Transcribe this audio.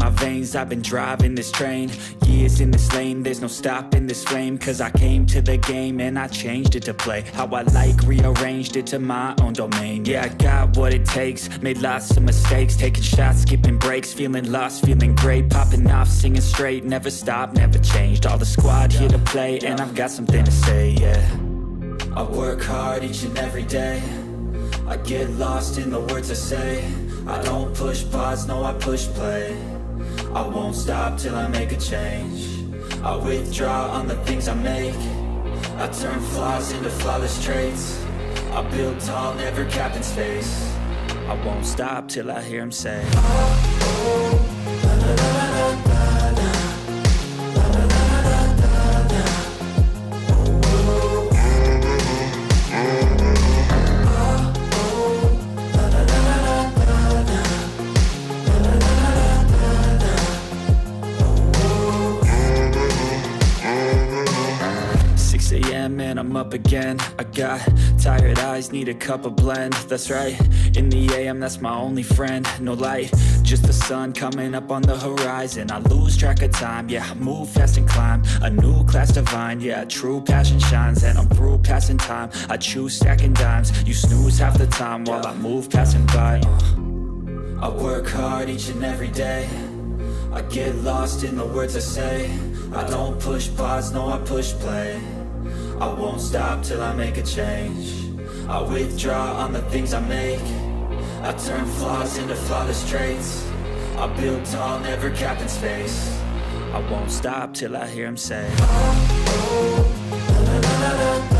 my veins, I've been driving this train. Years in this lane, there's no stopping this flame. Cause I came to the game and I changed it to play how I like, rearranged it to my own domain. Yeah, I got what it takes, made lots of mistakes, taking shots, skipping breaks, feeling lost, feeling great, popping off, singing straight, never stopped, never changed. All the squad here to play, and I've got something to say, yeah. I work hard each and every day, I get lost in the words I say. I don't push pause, no I push play. I won't stop till I make a change. I withdraw on the things I make. I turn flaws into flawless traits. I build tall, never capped in space. I won't stop till I hear him say, oh, oh, la, la, la, la, la, la, la, la, la, la, la, la. And I'm up again. I got tired eyes, need a cup of blend. That's right, in the AM, that's my only friend. No light, just the sun coming up on the horizon. I lose track of time, yeah, I move fast and climb a new class divine, yeah, true passion shines. And I'm through passing time, I choose stacking dimes. You snooze half the time while I move passing by. I work hard each and every day, I get lost in the words I say. I don't push pause, no I push play. I won't stop till I make a change. I withdraw on the things I make. I turn flaws into flawless traits. I build tall, never capped in space. I won't stop till I hear him say, oh, oh, la, la, la, la, la.